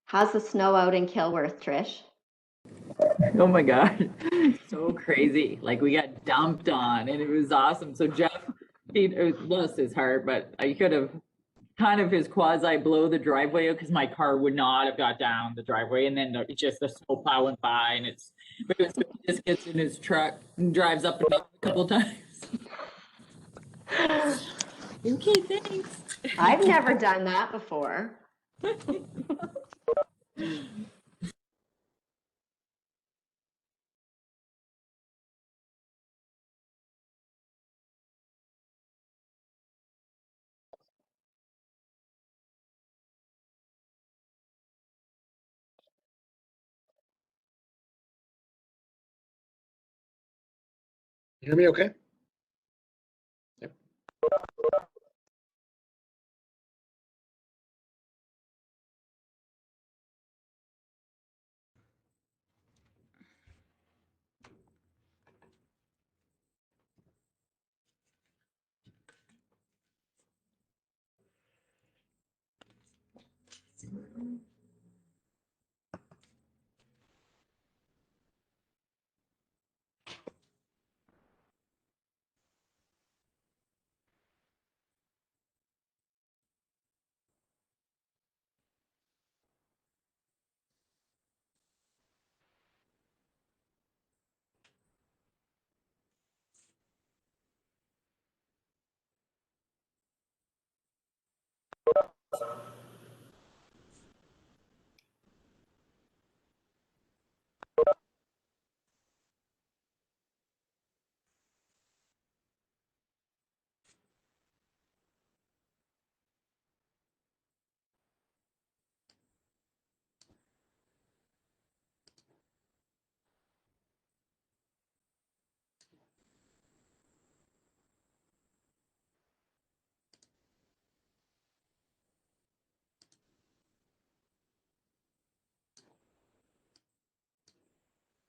How's the snow out in Kilworth, Trish? Oh my God. So crazy. Like we got dumped on and it was awesome. So Jeff, bless his heart, but I could have kind of his quasi blow the driveway out because my car would not have got down the driveway. And then just the snow plow went by but it was, he just gets in his truck and drives up and down a couple times. Okay, thanks. I've never done that before. You hear me okay? Yep.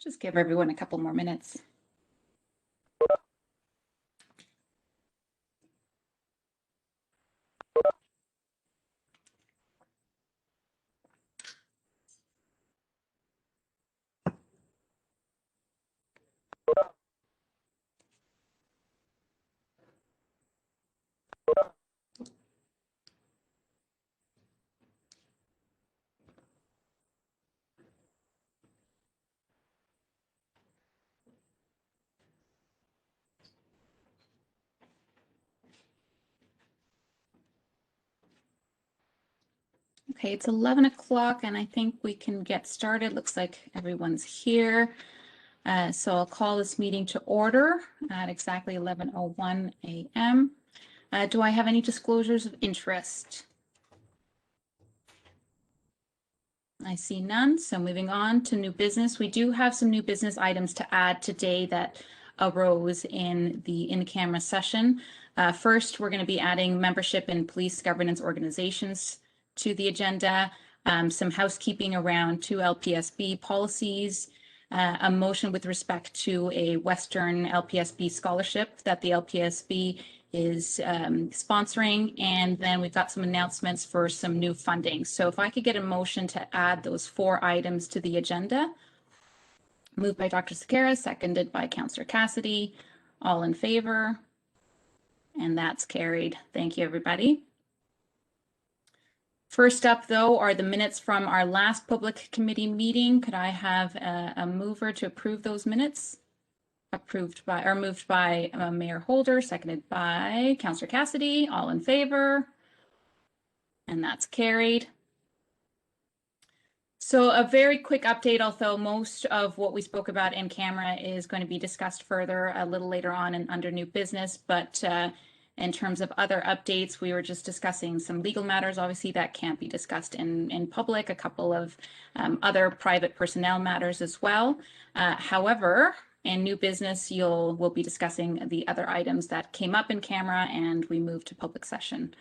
Just give everyone a couple more minutes. Okay, it's 11 o'clock and I think we can get started. Looks like everyone's here. So I'll call this meeting to order at exactly 11:01 a.m. Do I have any disclosures of interest? I see none. So moving on to new business. We do have some new business items to add today that arose in the in-camera session. First, we're going to be adding membership in police governance organizations to the agenda, some housekeeping around 2 LPSB policies, a motion with respect to a Western LPSB scholarship that the LPSB is sponsoring, and then we've got some announcements for some new funding. So if I could get a motion to add those 4 items to the agenda. Moved by Dr. Sequeira, seconded by Councillor Cassidy. All in favor? And that's carried. Thank you, everybody. First up, though, are the minutes from our last public committee meeting. Could I have a mover to approve those minutes? Moved by Mayor Holder, seconded by Councillor Cassidy. All in favor? And that's carried. So a very quick update, although most of what we spoke about in camera is going to be discussed further a little later on and under new business. But in terms of other updates, we were just discussing some legal matters, obviously, that can't be discussed in public, a couple of other private personnel matters as well. However, in new business, we'll be discussing the other items that came up in camera and we moved to public session.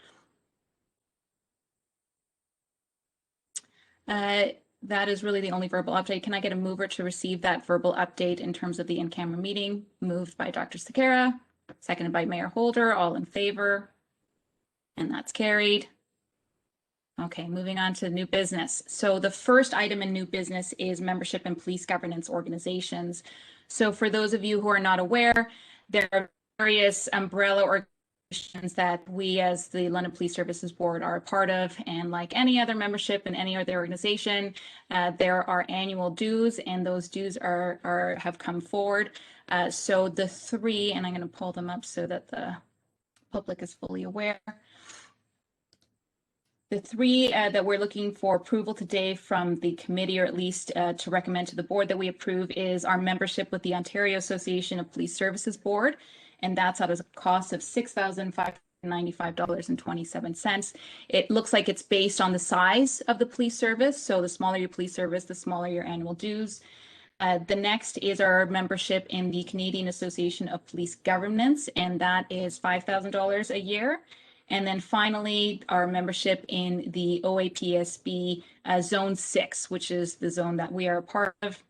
That is really the only verbal update. Can I get a mover to receive that verbal update in terms of the in-camera meeting? Moved by Dr. Sequeira, seconded by Mayor Holder. All in favor? And that's carried. Okay, moving on to new business. So the first item in new business is membership in police governance organizations. So for those of you who are not aware, there are various umbrella organizations that we as the London Police Services Board are a part of. And like any other membership in any other organization, there are annual dues, and those dues have come forward. So the 3, and I'm going to pull them up so that the public is fully aware. The 3 that we're looking for approval today from the committee, or at least to recommend to the board that we approve, is our membership with the Ontario Association of Police Services Board, and that's at a cost of $6,595.27. It looks like it's based on the size of the police service, so the smaller your police service, the smaller your annual dues. The next is our membership in the Canadian Association of Police Governance, and that is $5,000 a year. And then finally, our membership in the OAPSB Zone 6, which is the zone that we are a part of,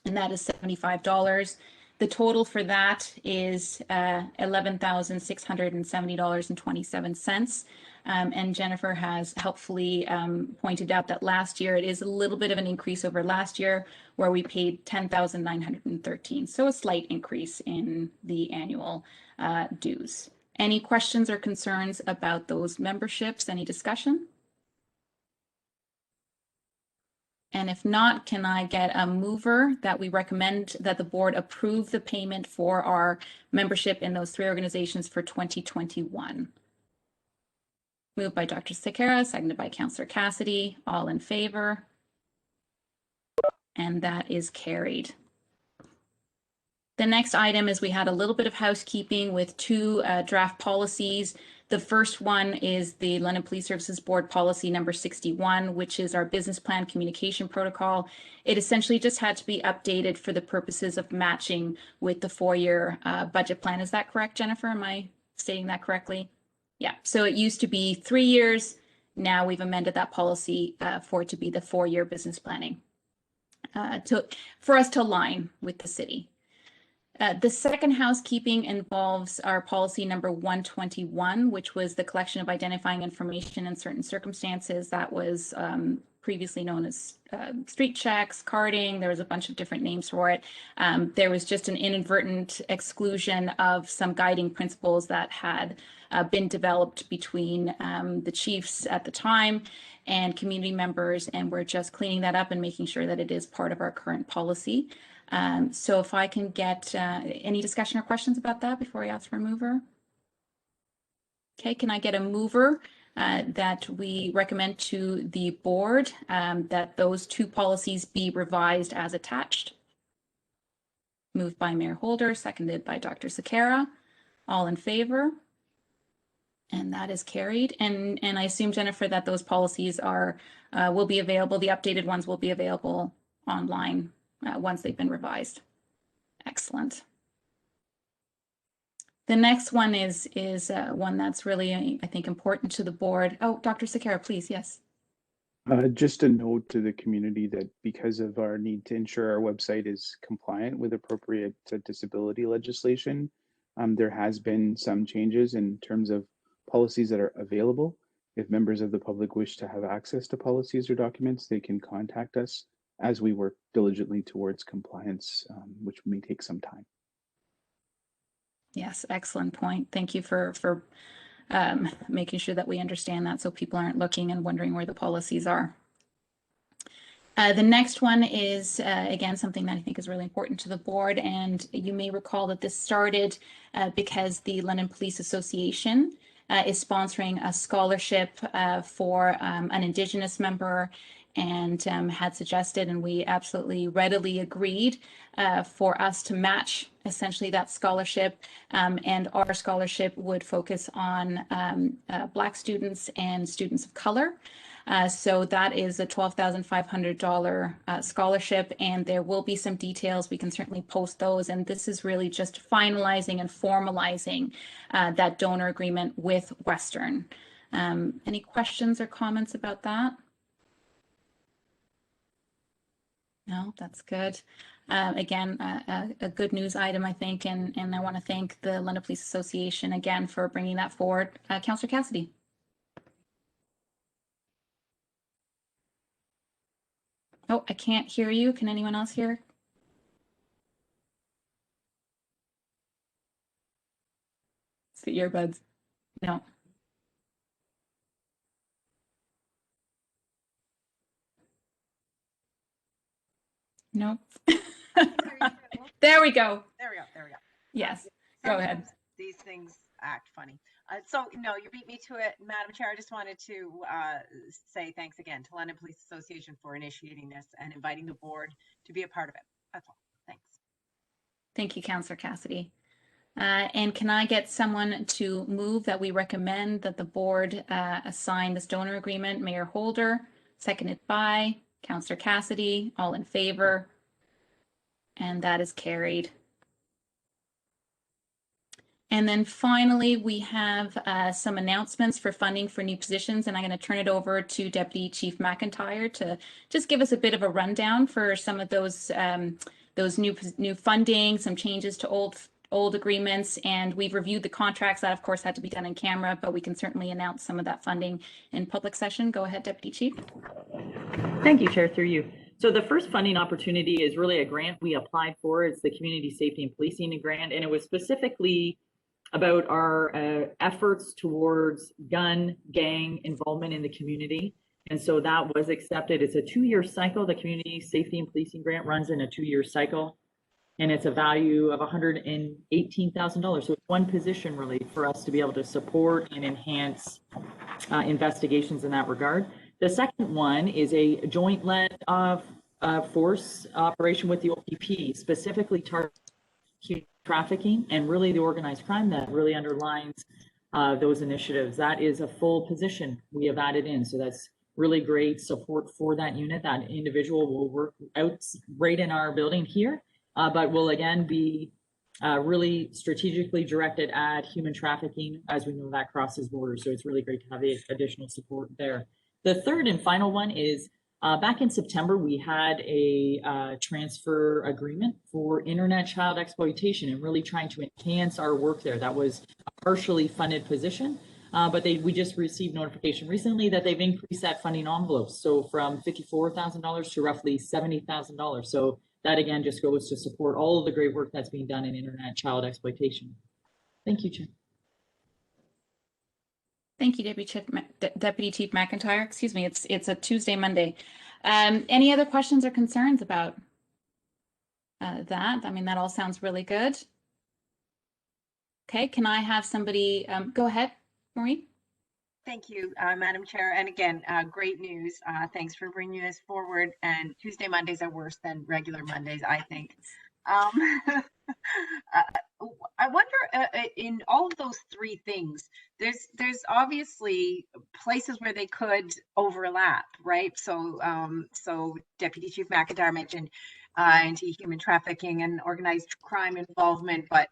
and that is $75. The total for that is $11,670.27. And Jennifer has helpfully pointed out that last year it is a little bit of an increase over last year, where we paid $10,913. So a slight increase in the annual dues. Any questions or concerns about those memberships? Any discussion? And if not, can I get a mover that we recommend that the board approve the payment for our membership in those 3 organizations for 2021? Moved by Dr. Sequeira, seconded by Councillor Cassidy. All in favor? And that is carried. The next item is we had a little bit of housekeeping with 2 draft policies. The first one is the London Police Services Board policy number 61, which is our business plan communication protocol. It essentially just had to be updated for the purposes of matching with the 4-year budget plan. Is that correct, Jennifer? Am I stating that correctly? Yeah, so it used to be 3 years. Now we've amended that policy for it to be the 4-year business planning for us to align with the city. The second housekeeping involves our policy number 121, which was the collection of identifying information in certain circumstances. That was previously known as street checks, carding. There was a bunch of different names for it. There was just an inadvertent exclusion of some guiding principles that had been developed between the chiefs at the time and community members, and we're just cleaning that up and making sure that it is part of our current policy. So if I can get any discussion or questions about that before I ask for a mover? Okay, can I get a mover that we recommend to the board that those two policies be revised as attached. Moved by Mayor Holder, seconded by Dr. Sakara. All in favor? And that is carried. And I assume, Jennifer, that those policies are will be available. The updated ones will be available online once they've been revised. Excellent. The next one is one that's really, I think, important to the board. Oh, Dr. Sakara, please. Yes. Just a note to the community that because of our need to ensure our website is compliant with appropriate disability legislation, there has been some changes in terms of policies that are available. If members of the public wish to have access to policies or documents, they can contact us as we work diligently towards compliance, which may take some time. Yes, excellent point. Thank you for making sure that we understand that so people aren't looking and wondering where the policies are. The next one is, again, something that I think is really important to the board. And you may recall that this started because the London Police Association is sponsoring a scholarship for an Indigenous member, and had suggested, and we absolutely readily agreed, for us to match essentially that scholarship. And our scholarship would focus on Black students and students of color. So that is a $12,500 scholarship, and there will be some details. We can certainly post those, and this is really just finalizing and formalizing that donor agreement with Western. Any questions or comments about that? No, that's good. Again, a good news item, I think, and I want to thank the London Police Association again for bringing that forward. Councillor Cassidy. Oh, I can't hear you. Can anyone else hear? It's the earbuds. No. Nope. There we go. There we go. There we go. Yes, go ahead. These things act funny. So, no, you beat me to it, Madam Chair. I just wanted to say thanks again to London Police Association for initiating this and inviting the board to be a part of it. That's all. Thanks. Thank you, Councillor Cassidy. And can I get someone to move that we recommend that the board assign this donor agreement? Mayor Holder, seconded by Councillor Cassidy. All in favor? And that is carried. And then finally, we have some announcements for funding for new positions, and I'm going to turn it over to Deputy Chief McIntyre to just give us a bit of a rundown for some of those new funding, some changes to old agreements, and we've reviewed the contracts that, of course, had to be done in camera, but we can certainly announce some of that funding in public session. Go ahead, Deputy Chief. Thank you, Chair, through you. So the first funding opportunity is really a grant we applied for. It's the Community Safety and Policing Grant, and it was specifically about our efforts towards gun gang involvement in the community. And so that was accepted. It's a 2-year cycle. The Community Safety and Policing Grant runs in a 2-year cycle, and it's a value of $118,000. So it's one position really for us to be able to support and enhance investigations in that regard. The second one is a joint led force operation with the OPP, specifically targeting human trafficking and really the organized crime that really underlines those initiatives. That is a full position we have added in. So that's really great support for that unit. That individual will work out right in our building here, but will again be really strategically directed at human trafficking, as we know that crosses borders. So it's really great to have the additional support there. The third and final one is back in September, we had a transfer agreement for internet child exploitation and really trying to enhance our work there. That was a partially funded position, but we just received notification recently that they've increased that funding envelope. So from $54,000 to roughly $70,000. So that again just goes to support all of the great work that's being done in internet child exploitation. Thank you, Chair. Thank you, Deputy Chief McIntyre. Excuse me, it's a Tuesday, Monday. Any other questions or concerns about that? I mean, that all sounds really good. Okay, can I have somebody, go ahead, Maureen? Thank you, Madam Chair. And again, great news. Thanks for bringing this forward. And Tuesday, Mondays are worse than regular Mondays, I think. I wonder, in all of those three things, there's obviously places where they could overlap, right? So so Deputy Chief McIntyre mentioned anti-human trafficking and organized crime involvement, but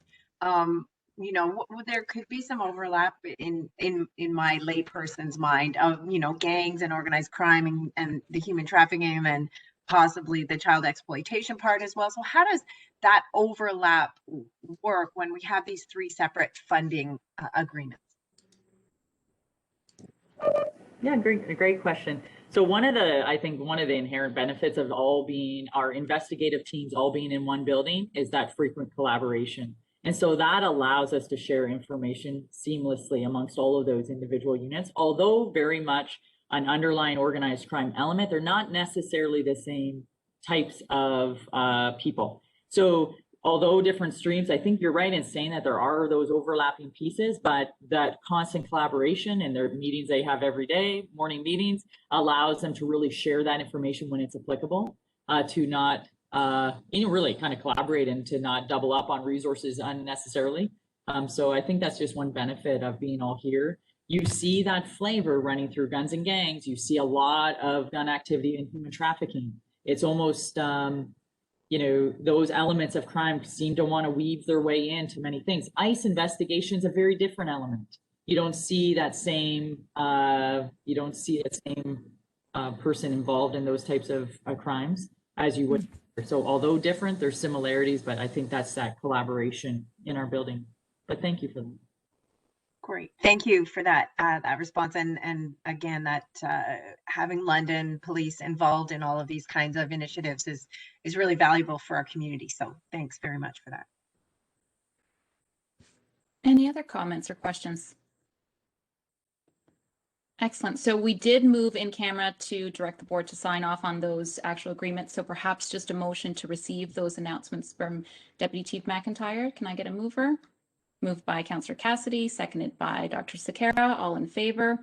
you know, there could be some overlap in my layperson's mind of, you know, gangs and organized crime and the human trafficking, and then possibly the child exploitation part as well. So how does that overlap work when we have these three separate funding agreements? Yeah, great question. So I think one of the inherent benefits of our investigative teams all being in one building is that frequent collaboration. And so that allows us to share information seamlessly amongst all of those individual units. Although very much an underlying organized crime element, they're not necessarily the same types of people. So although different streams, I think you're right in saying that there are those overlapping pieces, but that constant collaboration and their meetings they have every day, morning meetings, allows them to really share that information when it's applicable, to not really kind of collaborate and to not double up on resources unnecessarily. So I think that's just one benefit of being all here. You see that flavor running through guns and gangs. You see a lot of gun activity and human trafficking. It's almost, you know, those elements of crime seem to want to weave their way into many things. ICE investigation is a very different element. You don't see that same, person involved in those types of crimes as you would. So although different, there's similarities, but I think that's that collaboration in our building. But thank you for that. Great, thank you for that that response, and again, that having London police involved in all of these kinds of initiatives is really valuable for our community. So thanks very much for that. Any other comments or questions? Excellent. So we did move in camera to direct the board to sign off on those actual agreements. So perhaps just a motion to receive those announcements from Deputy Chief McIntyre. Can I get a mover? Moved by Councillor Cassidy, seconded by Dr. Sequeira. All in favor?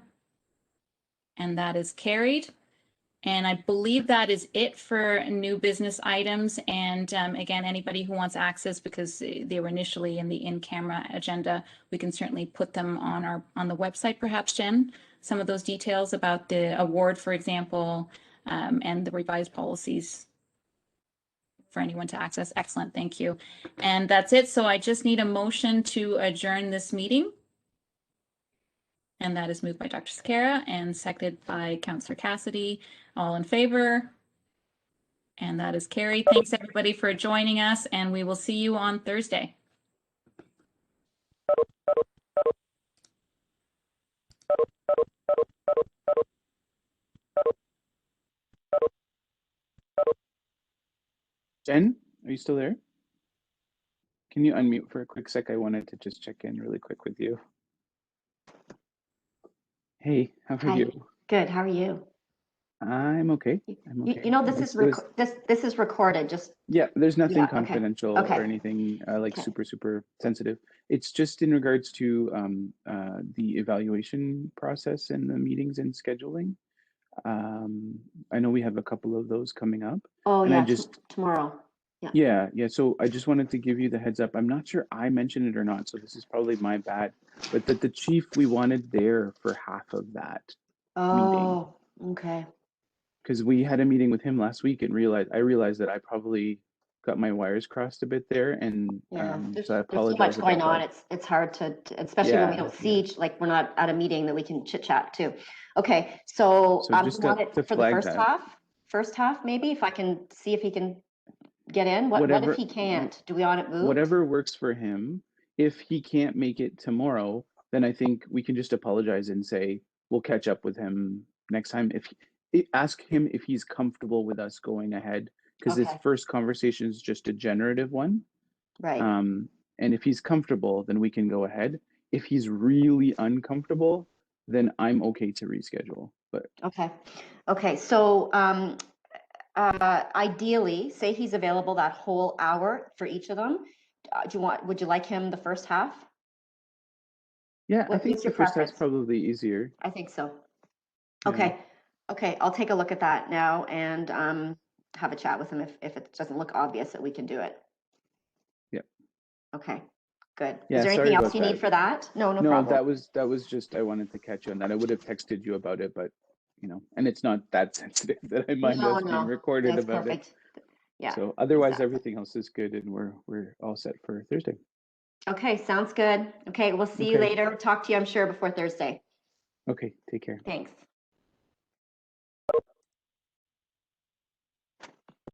And that is carried. And I believe that is it for new business items. And again, anybody who wants access, because they were initially in the in-camera agenda, we can certainly put them on the website, perhaps, Jen, some of those details about the award, for example, and the revised policies for anyone to access. Excellent, thank you. And that's it. So I just need a motion to adjourn this meeting. And that is moved by Dr. Sequeira and seconded by Councillor Cassidy. All in favor? And that is carried. Thanks everybody for joining us, and we will see you on Thursday. Jen, are you still there? Can you unmute for a quick sec? I wanted to just check in really quick with you. Hey, how are Hi. you? Good. How are you? I'm okay. I'm okay. You know, this is this is recorded. Just yeah. There's nothing okay. confidential Okay. or anything like Okay. super sensitive. It's just in regards to the evaluation process and the meetings and scheduling. I know we have a couple of those coming up. Oh and yeah, I just tomorrow. Yeah. So I just wanted to give you the heads up. I'm not sure I mentioned it or not, so this is probably my bad. But that the chief we wanted there for half of that meeting. Oh, okay. Because we had a meeting with him last week and I realized that I probably got my wires crossed a bit there, and Yeah, so I there's so apologize much about going on. that. It's hard to especially when we Yeah, don't see each, like we're not at a meeting that we can chit chat too. Okay, so just you want to it for the flag first that. half? First half, maybe if I can see if he can get in. What if he can't? Do we want it moved? Whatever works for him. If he can't make it tomorrow, then I think we can just apologize and say we'll catch up with him next time. Ask him if he's comfortable with us going ahead, because this Okay. first conversation is just a generative one. Right. And if he's comfortable, then we can go ahead. If he's really uncomfortable, then I'm okay to reschedule. But Okay. So ideally, say he's available that whole hour for each of them. Would you like him the first half? Yeah, I What's think the your first step's preference? probably easier. I think so. Yeah. Okay. Okay, I'll take a look at that now and have a chat with him if it doesn't look obvious that we can do it. Yep. Okay, good. Yeah, Is there sorry anything else about you need that. for that? No, no No, problem. that was just, I wanted to catch you on that. I would have texted you about it, but you know, and it's not that sensitive that I mind No, us being no, recorded that's about it. perfect. Yeah. So otherwise, exactly. everything else is good, and we're all set for Thursday. Okay, sounds good. Okay, we'll see you Okay. later. Talk to you, I'm sure, before Thursday. Okay, take care. Thanks.